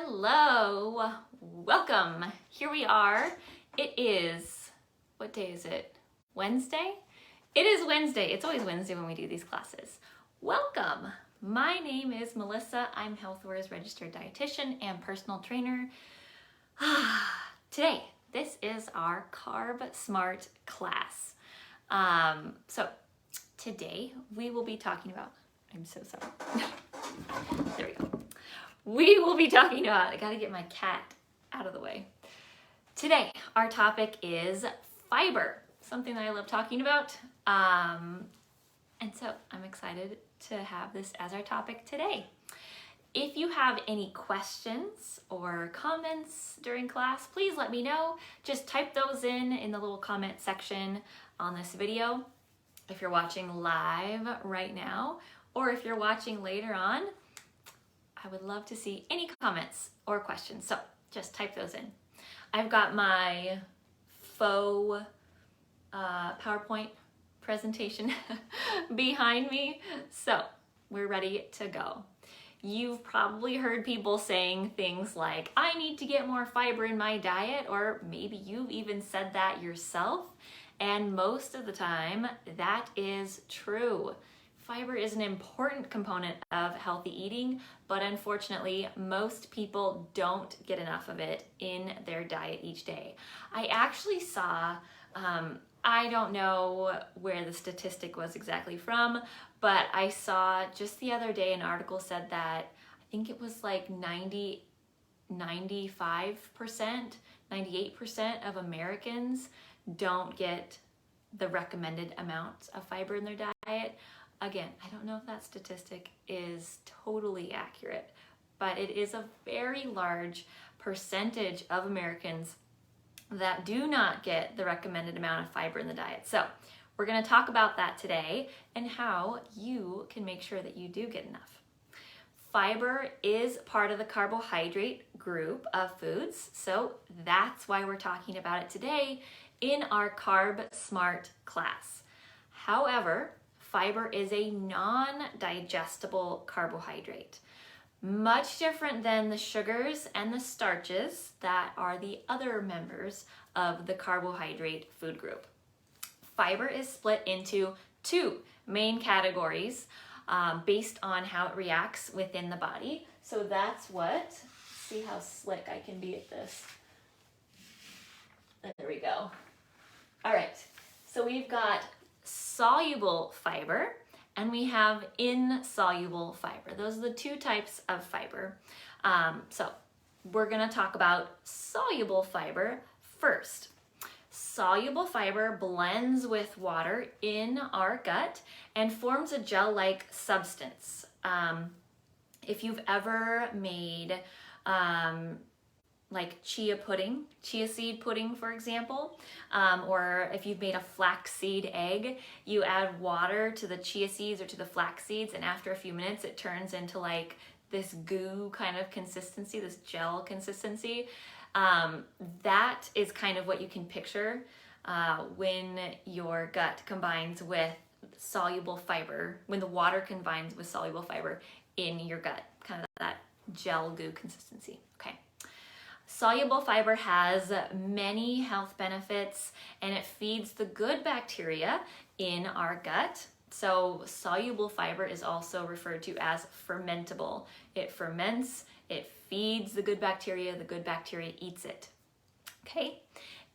Hello, welcome. Here we are. It is, what day is it? Wednesday? It is Wednesday. It's always Wednesday when we do these classes. Welcome. My name is Melissa. I'm HealthWare's registered dietitian and personal trainer. Today, this is our Carb Smart class. So today we will be talking about, I'm so sorry. There we go. We will be talking about, I gotta get my cat out of the way. Today, our topic is fiber, something that I love talking about. And so I'm excited to have this as our topic today. If you have any questions or comments during class, please let me know. Just type those in the little comment section on this video. If you're watching live right now, or if you're watching later on, I would love to see any comments or questions. So just type those in. I've got my faux PowerPoint presentation behind me. So we're ready to go. You've probably heard people saying things like, I need to get more fiber in my diet, or maybe you've even said that yourself. And most of the time, that is true. Fiber is an important component of healthy eating, but unfortunately, most people don't get enough of it in their diet each day. I actually saw, I don't know where the statistic was exactly from, but I saw just the other day an article said that, I think it was like 95%, 98% of Americans don't get the recommended amount of fiber in their diet. Again, I don't know if that statistic is totally accurate, but it is a very large percentage of Americans that do not get the recommended amount of fiber in the diet. So we're going to talk about that today and how you can make sure that you do get enough. Fiber is part of the carbohydrate group of foods, so that's why we're talking about it today in our Carb Smart class. However, fiber is a non-digestible carbohydrate, much different than the sugars and the starches that are the other members of the carbohydrate food group. Fiber is split into two main categories based on how it reacts within the body. So that's what, see how slick I can be at this. There we go. All right, so we've got soluble fiber and we have insoluble fiber. Those are the two types of fiber. So we're gonna talk about soluble fiber first. Soluble fiber blends with water in our gut and forms a gel-like substance. If you've ever made like chia seed pudding, for example, or if you've made a flaxseed egg, you add water to the chia seeds or to the flax seeds, and after a few minutes it turns into like this goo kind of consistency, this gel consistency. That is kind of what you can picture when your gut combines with soluble fiber, when the water combines with soluble fiber in your gut, kind of that gel goo consistency. Okay. Soluble fiber has many health benefits and it feeds the good bacteria in our gut. So soluble fiber is also referred to as fermentable. It ferments, it feeds the good bacteria eats it. Okay?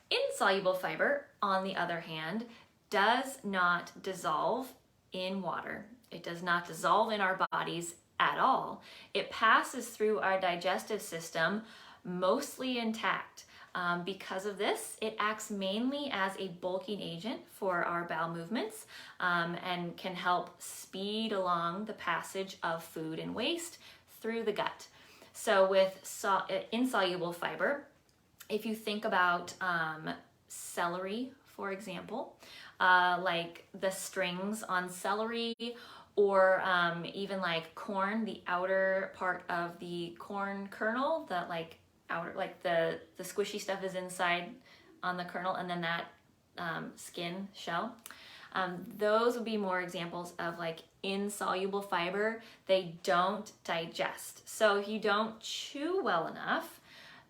Insoluble fiber, on the other hand, does not dissolve in water. It does not dissolve in our bodies at all. It passes through our digestive system mostly intact. Because of this, it acts mainly as a bulking agent for our bowel movements and can help speed along the passage of food and waste through the gut. So with insoluble fiber, if you think about celery, for example, like the strings on celery, or even like corn, the outer part of the corn kernel, the squishy stuff is inside on the kernel, and then that skin shell. Those would be more examples of like insoluble fiber. They don't digest. So if you don't chew well enough,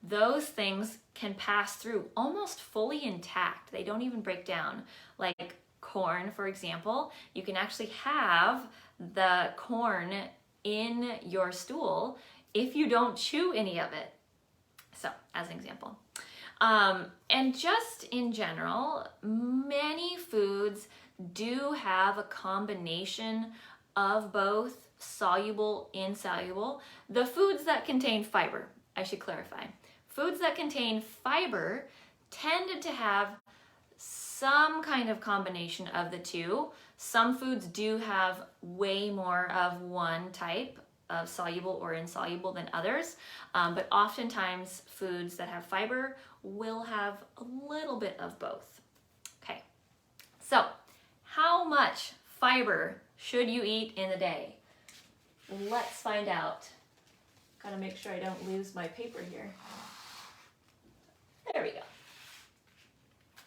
those things can pass through almost fully intact. They don't even break down. Like corn, for example, you can actually have the corn in your stool if you don't chew any of it. So, as an example. And just in general, many foods do have a combination of both soluble, insoluble. The foods that contain fiber, I should clarify. Foods that contain fiber tended to have some kind of combination of the two. Some foods do have way more of one type of soluble or insoluble than others, but oftentimes foods that have fiber will have a little bit of both. Okay, so how much fiber should you eat in a day? Let's find out. Gotta make sure I don't lose my paper here. There we go.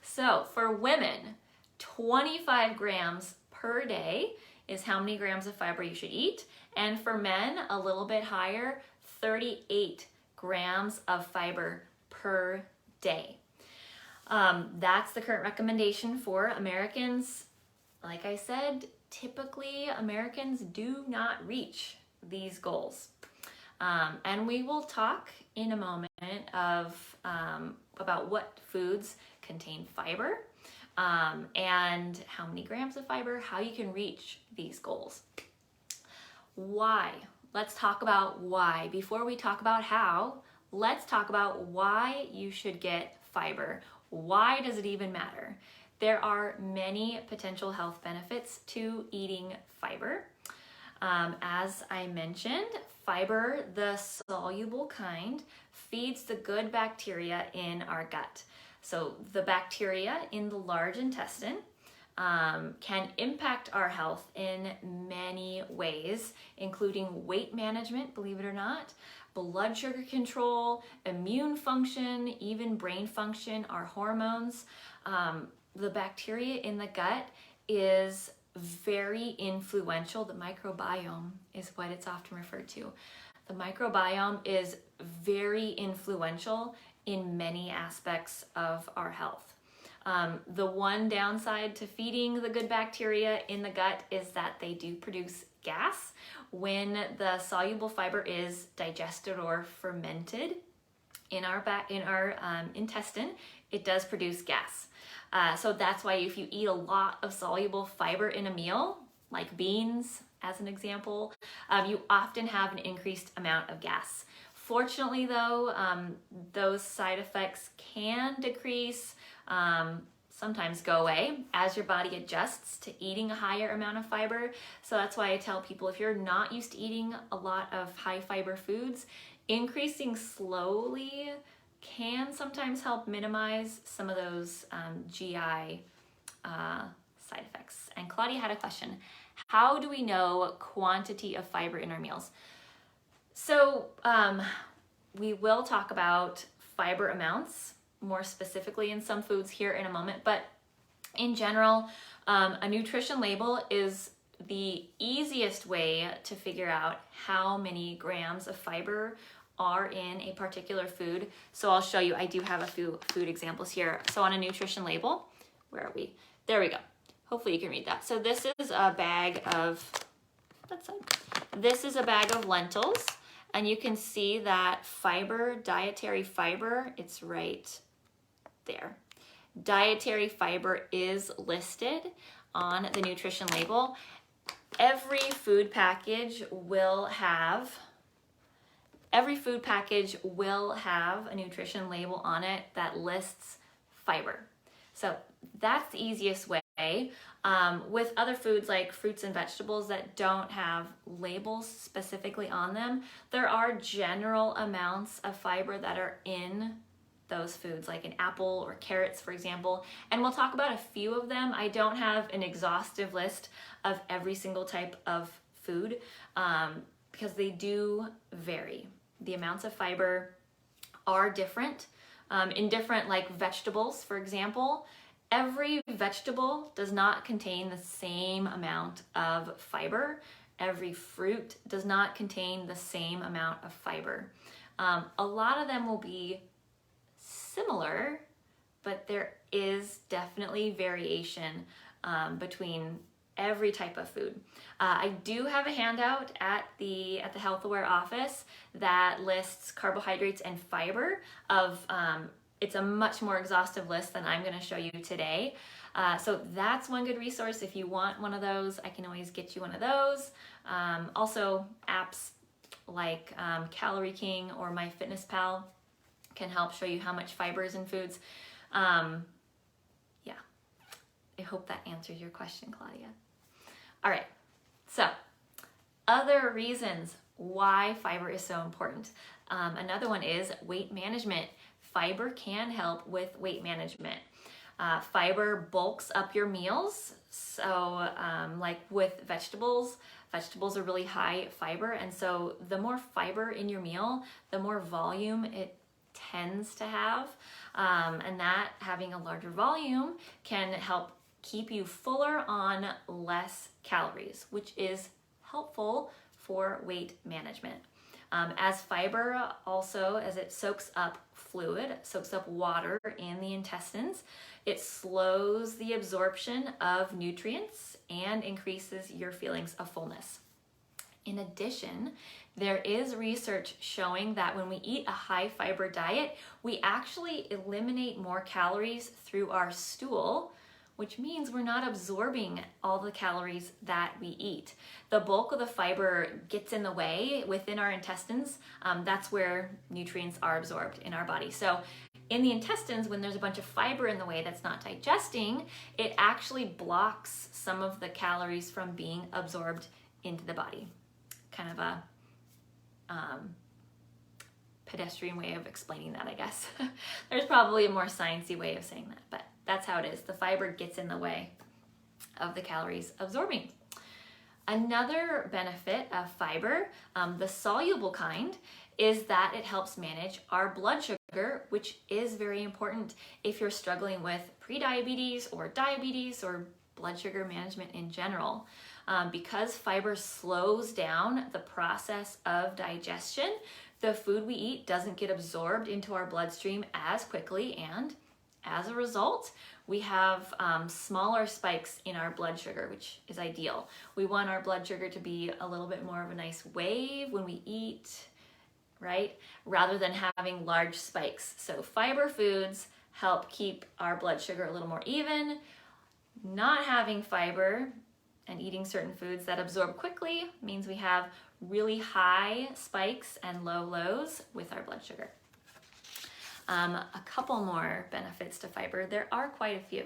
So for women, 25 grams per day is how many grams of fiber you should eat. And for men, a little bit higher, 38 grams of fiber per day. That's the current recommendation for Americans. Like I said, typically Americans do not reach these goals. And we will talk in a moment about what foods contain fiber and how many grams of fiber, how you can reach these goals. Why? Let's talk about why. Before we talk about how, let's talk about why you should get fiber. Why does it even matter? There are many potential health benefits to eating fiber. As I mentioned, fiber, the soluble kind, feeds the good bacteria in our gut. So the bacteria in the large intestine can impact our health in many ways, including weight management, believe it or not, blood sugar control, immune function, even brain function, our hormones. The bacteria in the gut is very influential. The microbiome is what it's often referred to. The microbiome is very influential in many aspects of our health. The one downside to feeding the good bacteria in the gut is that they do produce gas. When the soluble fiber is digested or fermented in our intestine, it does produce gas. So that's why if you eat a lot of soluble fiber in a meal, like beans as an example, you often have an increased amount of gas. Fortunately though, those side effects can decrease, sometimes go away as your body adjusts to eating a higher amount of fiber. So that's why I tell people, if you're not used to eating a lot of high fiber foods, increasing slowly can sometimes help minimize some of those GI side effects. And Claudia had a question. How do we know quantity of fiber in our meals? So we will talk about fiber amounts more specifically in some foods here in a moment, but in general, a nutrition label is the easiest way to figure out how many grams of fiber are in a particular food. So I'll show you, I do have a few food examples here. So on a nutrition label, where are we? There we go. Hopefully you can read that. So this is a bag of, this is a bag of lentils, and you can see that fiber, dietary fiber, it's right there. Dietary fiber is listed on the nutrition label. Every food package will have a nutrition label on it that lists fiber. So that's the easiest way. With other foods like fruits and vegetables that don't have labels specifically on them, there are general amounts of fiber that are in those foods, like an apple or carrots, for example. And we'll talk about a few of them. I don't have an exhaustive list of every single type of food because they do vary. The amounts of fiber are different in different, like vegetables, for example. Every vegetable does not contain the same amount of fiber. Every fruit does not contain the same amount of fiber. A lot of them will be similar, but there is definitely variation between every type of food. I do have a handout at the Health Aware office that lists carbohydrates and fiber of it's a much more exhaustive list than I'm going to show you today. So that's one good resource. If you want one of those, I can always get you one of those. Also, apps like Calorie King or MyFitnessPal can help show you how much fiber is in foods. Yeah, I hope that answers your question, Claudia. All right, so other reasons why fiber is so important. Another one is weight management. Fiber can help with weight management. Fiber bulks up your meals. So like with vegetables are really high fiber. And so the more fiber in your meal, the more volume it tends to have. And that having a larger volume can help keep you fuller on less calories, which is helpful for weight management. As fiber also, as it soaks up fluid, soaks up water in the intestines, it slows the absorption of nutrients and increases your feelings of fullness. In addition, there is research showing that when we eat a high fiber diet, we actually eliminate more calories through our stool, which means we're not absorbing all the calories that we eat. The bulk of the fiber gets in the way within our intestines. That's where nutrients are absorbed in our body. So in the intestines, when there's a bunch of fiber in the way that's not digesting, it actually blocks some of the calories from being absorbed into the body. Kind of a pedestrian way of explaining that, I guess. There's probably a more sciencey way of saying that, but that's how it is. The fiber gets in the way of the calories absorbing. Another benefit of fiber, the soluble kind, is that it helps manage our blood sugar, which is very important if you're struggling with prediabetes or diabetes or blood sugar management in general. Because fiber slows down the process of digestion, the food we eat doesn't get absorbed into our bloodstream as quickly, and as a result, we have smaller spikes in our blood sugar, which is ideal. We want our blood sugar to be a little bit more of a nice wave when we eat, right? Rather than having large spikes. So fiber foods help keep our blood sugar a little more even. Not having fiber and eating certain foods that absorb quickly means we have really high spikes and low lows with our blood sugar. A couple more benefits to fiber. There are quite a few.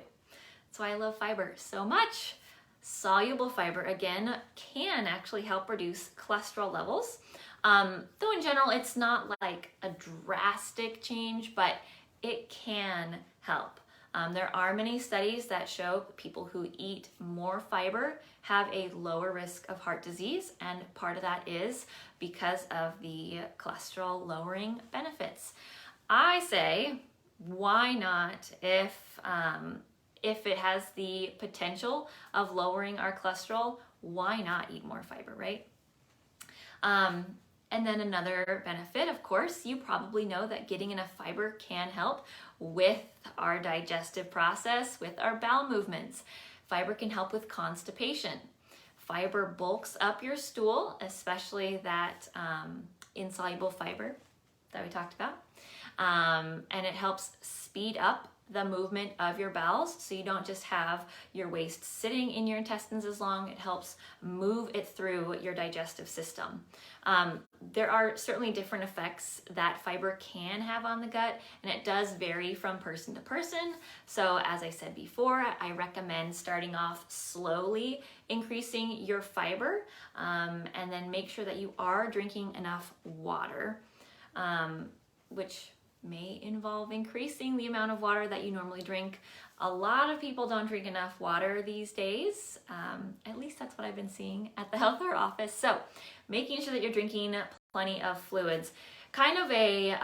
That's why I love fiber so much. Soluble fiber, again, can actually help reduce cholesterol levels. Though in general, it's not like a drastic change, but it can help. There are many studies that show people who eat more fiber have a lower risk of heart disease, and part of that is because of the cholesterol lowering benefits. I say, why not, if it has the potential of lowering our cholesterol, why not eat more fiber, right? And then another benefit, of course, you probably know that getting enough fiber can help with our digestive process, with our bowel movements. Fiber can help with constipation. Fiber bulks up your stool, especially that insoluble fiber that we talked about. And it helps speed up the movement of your bowels, so you don't just have your waste sitting in your intestines as long. It helps move it through your digestive system. There are certainly different effects that fiber can have on the gut, and it does vary from person to person. So as I said before, I recommend starting off slowly, increasing your fiber, and then make sure that you are drinking enough water, which may involve increasing the amount of water that you normally drink. A lot of people don't drink enough water these days. At least that's what I've been seeing at the health care office. So making sure that you're drinking plenty of fluids. Kind of a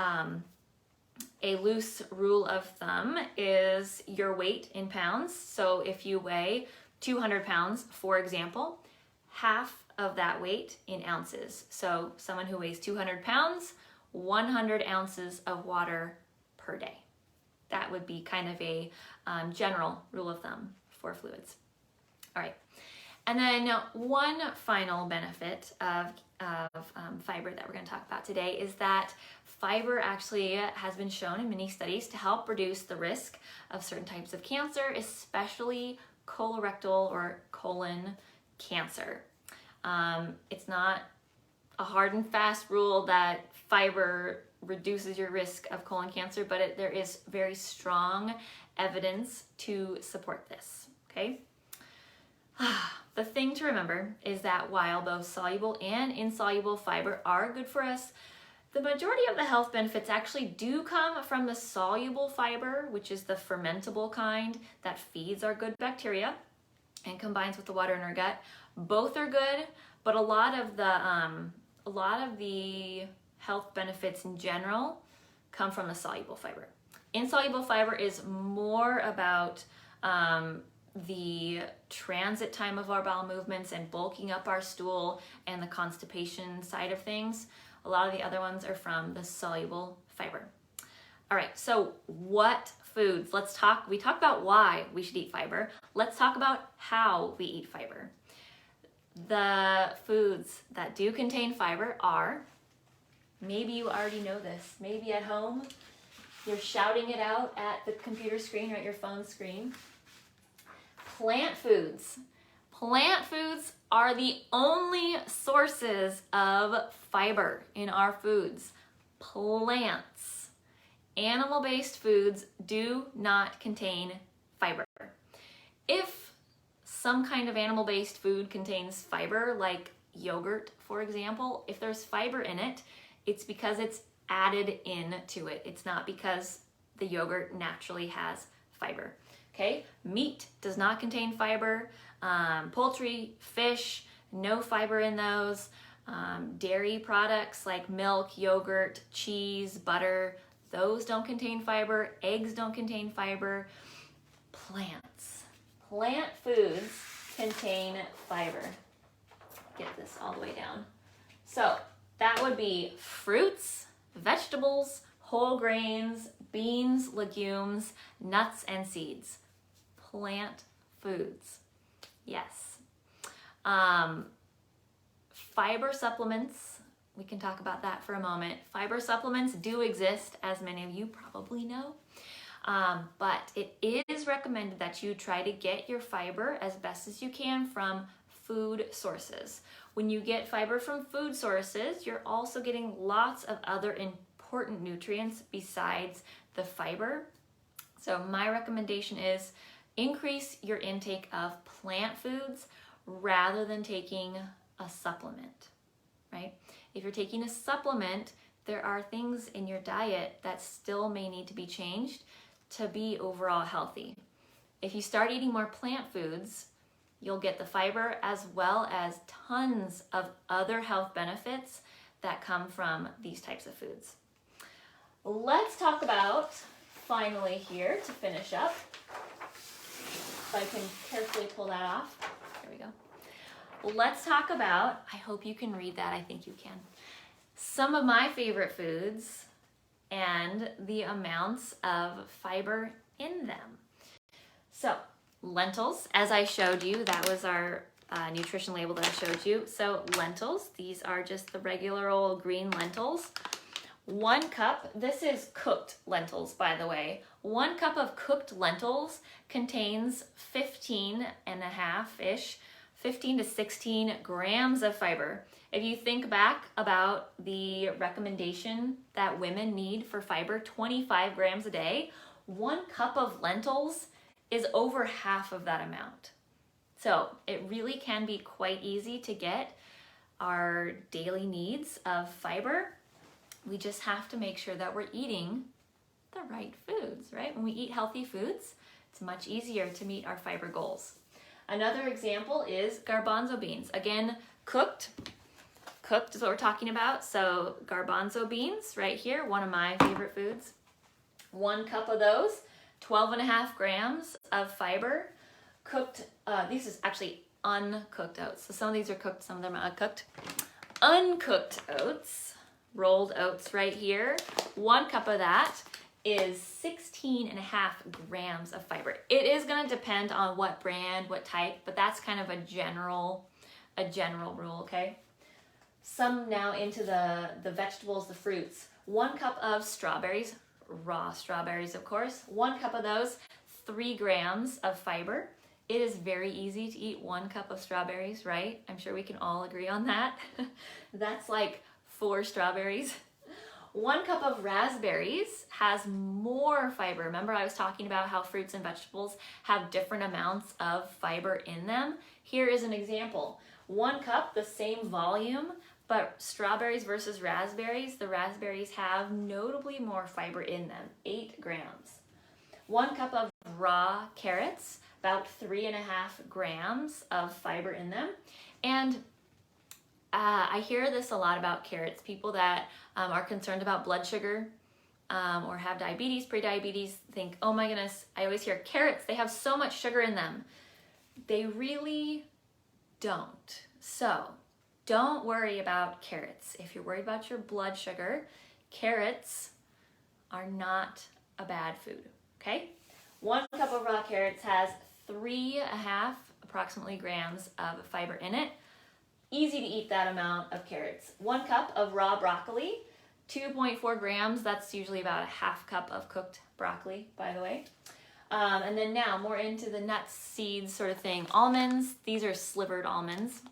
a loose rule of thumb is your weight in pounds. So if you weigh 200 pounds, for example, half of that weight in ounces. So someone who weighs 200 pounds, 100 ounces of water per day. That would be kind of a general rule of thumb for fluids. All right. And then one final benefit of fiber that we're going to talk about today is that fiber actually has been shown in many studies to help reduce the risk of certain types of cancer, especially colorectal or colon cancer. It's not a hard and fast rule that fiber reduces your risk of colon cancer, but there is very strong evidence to support this, okay? The thing to remember is that while both soluble and insoluble fiber are good for us, the majority of the health benefits actually do come from the soluble fiber, which is the fermentable kind that feeds our good bacteria and combines with the water in our gut. Both are good, but a lot of the health benefits in general come from the soluble fiber. Insoluble fiber is more about the transit time of our bowel movements and bulking up our stool and the constipation side of things. A lot of the other ones are from the soluble fiber. All right, so what foods? We talked about why we should eat fiber. Let's talk about how we eat fiber. The foods that do contain fiber are, maybe you already know this, maybe at home you're shouting it out at the computer screen or at your phone screen. Plant foods. Plant foods are the only sources of fiber in our foods. Plants. Animal-based foods do not contain fiber. If some kind of animal-based food contains fiber, like yogurt, for example, if there's fiber in it, it's because it's added into it. It's not because the yogurt naturally has fiber. Okay, meat does not contain fiber. Poultry, fish, no fiber in those. Dairy products like milk, yogurt, cheese, butter, those don't contain fiber. Eggs don't contain fiber. Plants. Plant foods contain fiber. Get this all the way down. So that would be fruits, vegetables, whole grains, beans, legumes, nuts, and seeds. Plant foods. Yes. Fiber supplements, we can talk about that for a moment. Fiber supplements do exist, as many of you probably know, but it is recommended that you try to get your fiber as best as you can from food sources. When you get fiber from food sources, you're also getting lots of other important nutrients besides the fiber. So my recommendation is increase your intake of plant foods rather than taking a supplement, right? If you're taking a supplement, there are things in your diet that still may need to be changed to be overall healthy. If you start eating more plant foods, you'll get the fiber as well as tons of other health benefits that come from these types of foods. Let's talk about, finally here to finish up, if I can carefully pull that off. There we go. Let's talk about, I hope you can read that, I think you can, some of my favorite foods and the amounts of fiber in them. So, lentils, as I showed you, that was our nutrition label that I showed you. So lentils, these are just the regular old green lentils. 1 cup, this is cooked lentils, by the way. 1 cup of cooked lentils contains 15 to 16 grams of fiber. If you think back about the recommendation that women need for fiber, 25 grams a day, 1 cup of lentils is over half of that amount. So it really can be quite easy to get our daily needs of fiber. We just have to make sure that we're eating the right foods, right? When we eat healthy foods, it's much easier to meet our fiber goals. Another example is garbanzo beans. Again, cooked is what we're talking about. So garbanzo beans right here, one of my favorite foods. 1 cup of those, 12.5 grams of fiber. Cooked, these is actually uncooked oats. So some of these are cooked, some of them are uncooked. Uncooked oats, rolled oats right here. 1 cup of that is 16.5 grams of fiber. It is gonna depend on what brand, what type, but that's kind of a general rule, okay? Some now into the vegetables, the fruits. 1 cup of strawberries, raw strawberries, of course. 1 cup of those, 3 grams of fiber. It is very easy to eat 1 cup of strawberries, right? I'm sure we can all agree on that. That's like 4 strawberries. 1 cup of raspberries has more fiber. Remember I was talking about how fruits and vegetables have different amounts of fiber in them? Here is an example. 1 cup, the same volume, but strawberries versus raspberries, the raspberries have notably more fiber in them, 8 grams. 1 cup of raw carrots, about 3.5 grams of fiber in them. And I hear this a lot about carrots. People that are concerned about blood sugar or have diabetes, pre-diabetes, think, oh my goodness, I always hear carrots, they have so much sugar in them. They really don't. So don't worry about carrots. If you're worried about your blood sugar, carrots are not a bad food, okay? 1 cup of raw carrots has 3.5 approximately grams of fiber in it. Easy to eat that amount of carrots. 1 cup of raw broccoli, 2.4 grams. That's usually about a half cup of cooked broccoli, by the way. And then now more into the nuts, seeds sort of thing. Almonds, these are slivered almonds.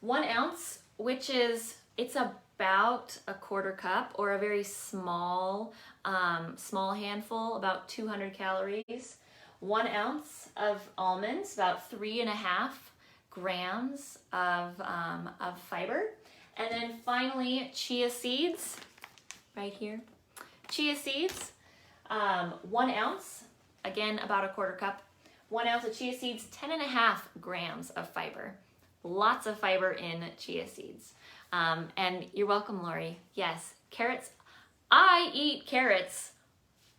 1 ounce, which is, it's about a 1/4 cup or a very small handful, about 200 calories. 1 ounce of almonds, about 3.5 grams of fiber. And then finally, chia seeds, right here. Chia seeds, 1 ounce, again, about a 1/4 cup. 1 ounce of chia seeds, 10.5 grams of fiber. Lots of fiber in chia seeds. And you're welcome, Lori. Yes, carrots. I eat carrots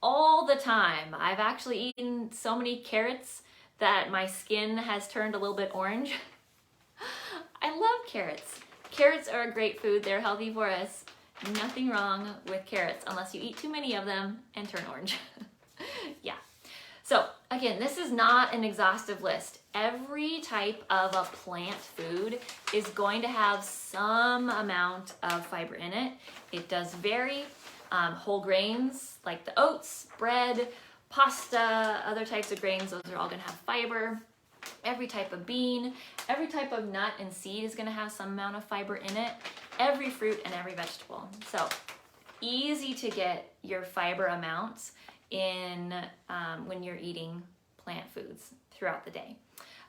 all the time. I've actually eaten so many carrots that my skin has turned a little bit orange. I love carrots. Carrots are a great food. They're healthy for us. Nothing wrong with carrots unless you eat too many of them and turn orange. Yeah. So again, this is not an exhaustive list. Every type of a plant food is going to have some amount of fiber in it. It does vary. Whole grains like the oats, bread, pasta, other types of grains, those are all gonna have fiber. Every type of bean, every type of nut and seed is gonna have some amount of fiber in it. Every fruit and every vegetable. So easy to get your fiber amounts in when you're eating plant foods throughout the day.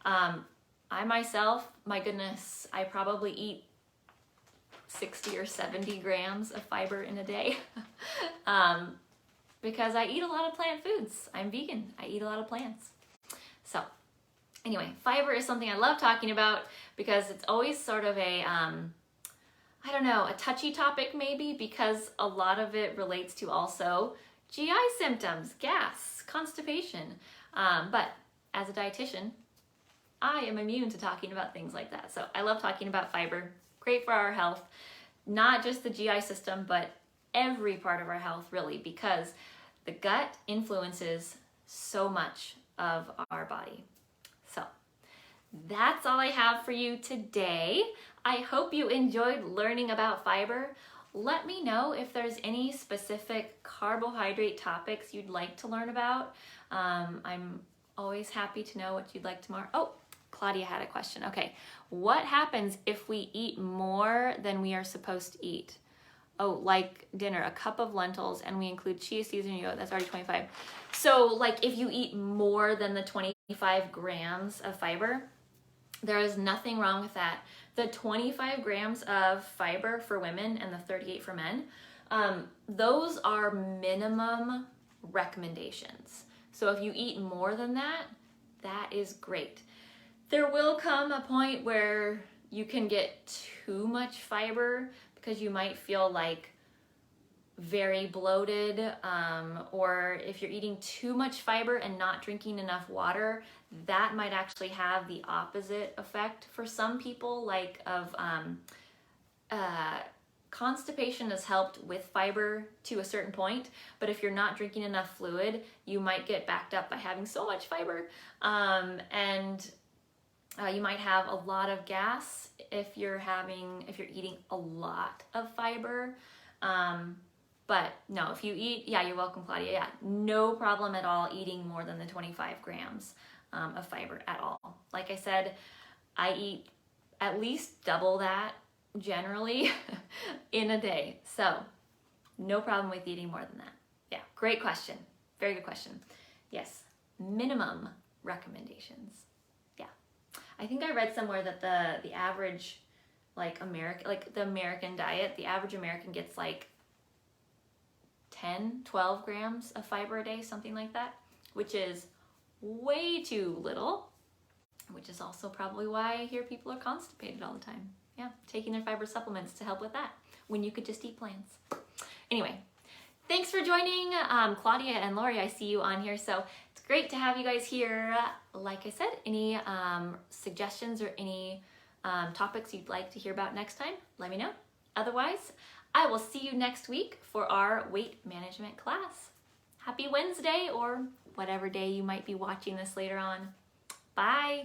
I myself, my goodness, I probably eat 60 or 70 grams of fiber in a day because I eat a lot of plant foods. I'm vegan. I eat a lot of plants. So anyway, fiber is something I love talking about because it's always sort of a, I don't know, a touchy topic maybe, because a lot of it relates to also GI symptoms, gas, constipation. But as a dietitian, I am immune to talking about things like that. So I love talking about fiber. Great for our health, not just the GI system, but every part of our health really, because the gut influences so much of our body. So that's all I have for you today. I hope you enjoyed learning about fiber. Let me know if there's any specific carbohydrate topics you'd like to learn about. I'm always happy to know what you'd like tomorrow. Oh, Claudia had a question. Okay, what happens if we eat more than we are supposed to eat? Oh, like dinner, a cup of lentils, and we include chia seeds and yogurt. That's already 25. So like if you eat more than the 25 grams of fiber, there is nothing wrong with that. The 25 grams of fiber for women and the 38 for men, those are minimum recommendations. So if you eat more than that, that is great. There will come a point where you can get too much fiber because you might feel like very bloated, or if you're eating too much fiber and not drinking enough water, that might actually have the opposite effect for some people, like of constipation is helped with fiber to a certain point, but if you're not drinking enough fluid, you might get backed up by having so much fiber, and you might have a lot of gas if you're eating a lot of fiber. But no, if you eat, yeah, you're welcome, Claudia. Yeah, no problem at all eating more than the 25 grams of fiber at all. Like I said, I eat at least double that generally in a day. So no problem with eating more than that. Yeah, great question. Very good question. Yes, minimum recommendations. Yeah. I think I read somewhere that the average the American diet, the average American gets like 10, 12 grams of fiber a day, something like that, which is way too little, which is also probably why I hear people are constipated all the time. Yeah, taking their fiber supplements to help with that when you could just eat plants. Anyway, thanks for joining, Claudia and Lori. I see you on here, so it's great to have you guys here. Like I said, any suggestions or any topics you'd like to hear about next time, let me know. Otherwise, I will see you next week for our weight management class. Happy Wednesday, or whatever day you might be watching this later on. Bye.